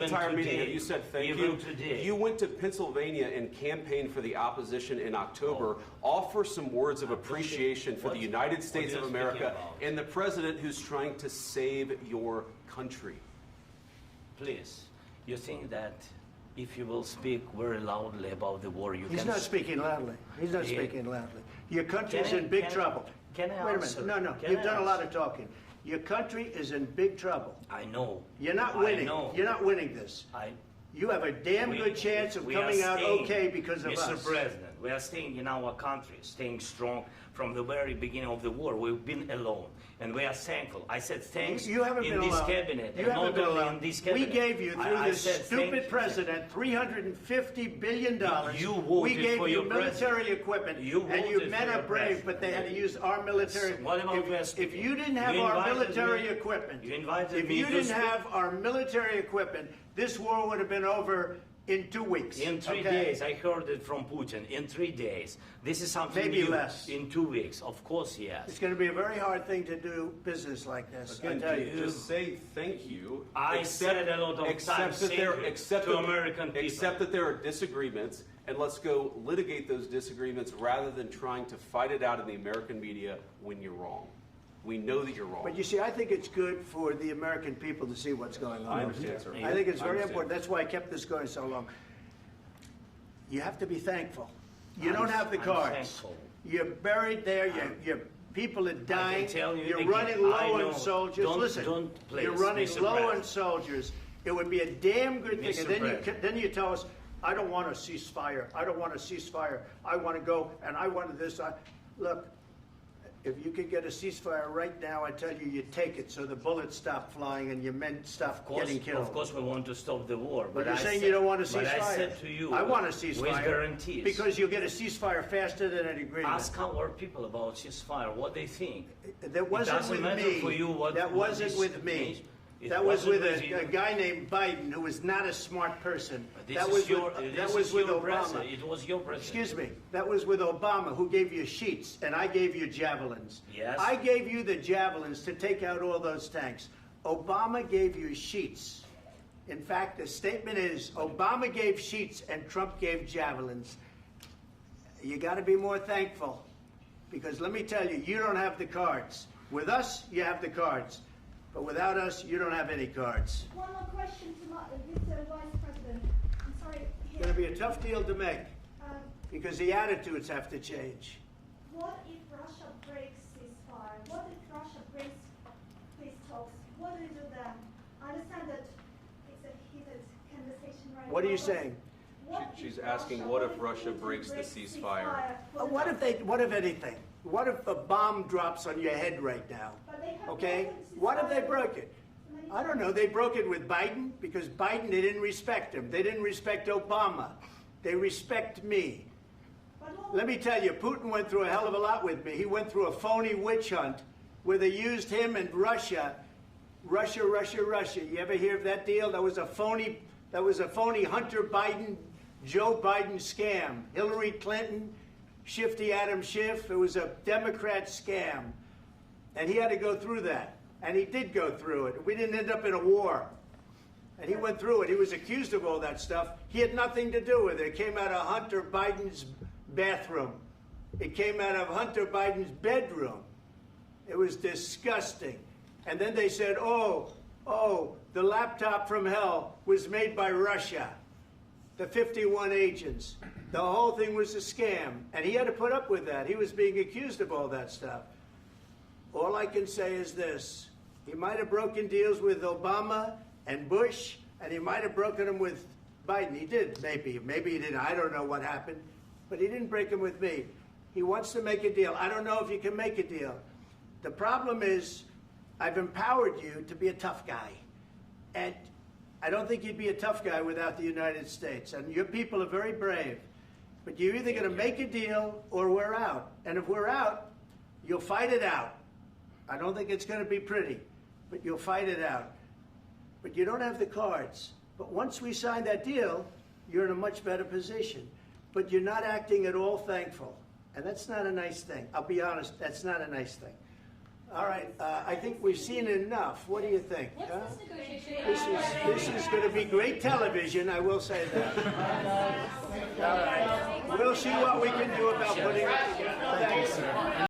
entire meeting, you said thank you. Today. You went to Pennsylvania and campaigned for the opposition in October. Offer some words of appreciation for the United States of America and the president who's trying to save your country. Please, you think that if you will speak very loudly about the war, He's not speaking loudly. He's not speaking loudly. Your country's in big trouble. Can I Wait a answer? minute. No, you've done a lot of talking. Your country is in big trouble. I know. You're not winning. I know. You're not winning this. You have a damn good chance of coming out okay because of us. Mr. President, we are staying in our country, staying strong from the very beginning of the war. We've been alone, and we are thankful. I said thanks you haven't in been this alone. cabinet, You and haven't not been only alone. in this cabinet. We gave you, through this stupid you. president, $350 billion. You voted we gave for you your military president. equipment, You and you voted men for are your brave, president. but they had to use our military. What about if you didn't have our military equipment, you invited if me you to didn't speak. have our military equipment, this war would have been over in 2 weeks. In 3 days, I heard it from Putin. In 3 days, this is something maybe new. less. In 2 weeks, of course, yes. It's going to be a very hard thing to do business like this. Again, I tell you. just say thank you. I said a lot of times to American people. Accept that there are disagreements, and let's go litigate those disagreements rather than trying to fight it out in the American media when you're wrong. We know that you're wrong. But you see, I think it's good for the American people to see what's going on. I understand, sir. I think it's very important. That's why I kept this going so long. You have to be thankful. You don't have the cards. Thankful. You're buried there. Your people are dying. You're again, running low on soldiers. Listen, you're running low on soldiers. It would be a damn good thing. Mr. And then you tell us, I don't want a ceasefire. I don't want a ceasefire. I want to go, and I wanted this. Look, if you could get a ceasefire right now, I tell you take it so the bullets stop flying and your men stop getting killed. Of course, we want to stop the war. But you're saying you don't want a ceasefire. But I said to you, I want a ceasefire. with guarantees. Because you'll get a ceasefire faster than an agreement. Ask our people about ceasefire, what they think. That wasn't with me. For you what, that wasn't with me. That was with a guy named Biden, who was not a smart person. That was with Obama. It was your president. Excuse me. That was with Obama, who gave you sheets, and I gave you javelins. Yes. I gave you the javelins to take out all those tanks. Obama gave you sheets. In fact, the statement is Obama gave sheets and Trump gave javelins. You got to be more thankful, because let me tell you, you don't have the cards. With us, you have the cards. But without us, you don't have any cards. One more question to Mr. Vice President. I'm sorry. It's going to be a tough deal to make, because the attitudes have to change. What if Russia breaks ceasefire? What if Russia breaks peace talks? What do you do then? I understand that it's a heated conversation right now. What are you saying? She's asking, what if Russia breaks the ceasefire? What if anything? What if a bomb drops on your head right now? Okay? What if they broke it? I don't know. They broke it with Biden, because Biden, they didn't respect him. They didn't respect Obama. They respect me. Let me tell you, Putin went through a hell of a lot with me. He went through a phony witch hunt where they used him and Russia. Russia. You ever hear of that deal? That was a phony Hunter Biden, Joe Biden scam. Hillary Clinton, Shifty Adam Schiff. It was a Democrat scam. And he had to go through that. And he did go through it. We didn't end up in a war. And he went through it. He was accused of all that stuff. He had nothing to do with it. It came out of Hunter Biden's bathroom. It came out of Hunter Biden's bedroom. It was disgusting. And then they said, oh, the laptop from hell was made by Russia. The 51 agents. The whole thing was a scam. And he had to put up with that. He was being accused of all that stuff. All I can say is this. He might have broken deals with Obama and Bush, and he might have broken them with Biden. He did, maybe. Maybe he didn't. I don't know what happened. But he didn't break them with me. He wants to make a deal. I don't know if you can make a deal. The problem is, I've empowered you to be a tough guy. And I don't think you'd be a tough guy without the United States. And your people are very brave. But you're either going to make a deal or we're out. And if we're out, you'll fight it out. I don't think it's going to be pretty, but you'll fight it out. But you don't have the cards. But once we sign that deal, you're in a much better position. But you're not acting at all thankful. And that's not a nice thing. I'll be honest, that's not a nice thing. All right, I think we've seen enough. What do you think? What's Huh? this negotiation? This is going to be great television, I will say that. All right, we'll see what we can do about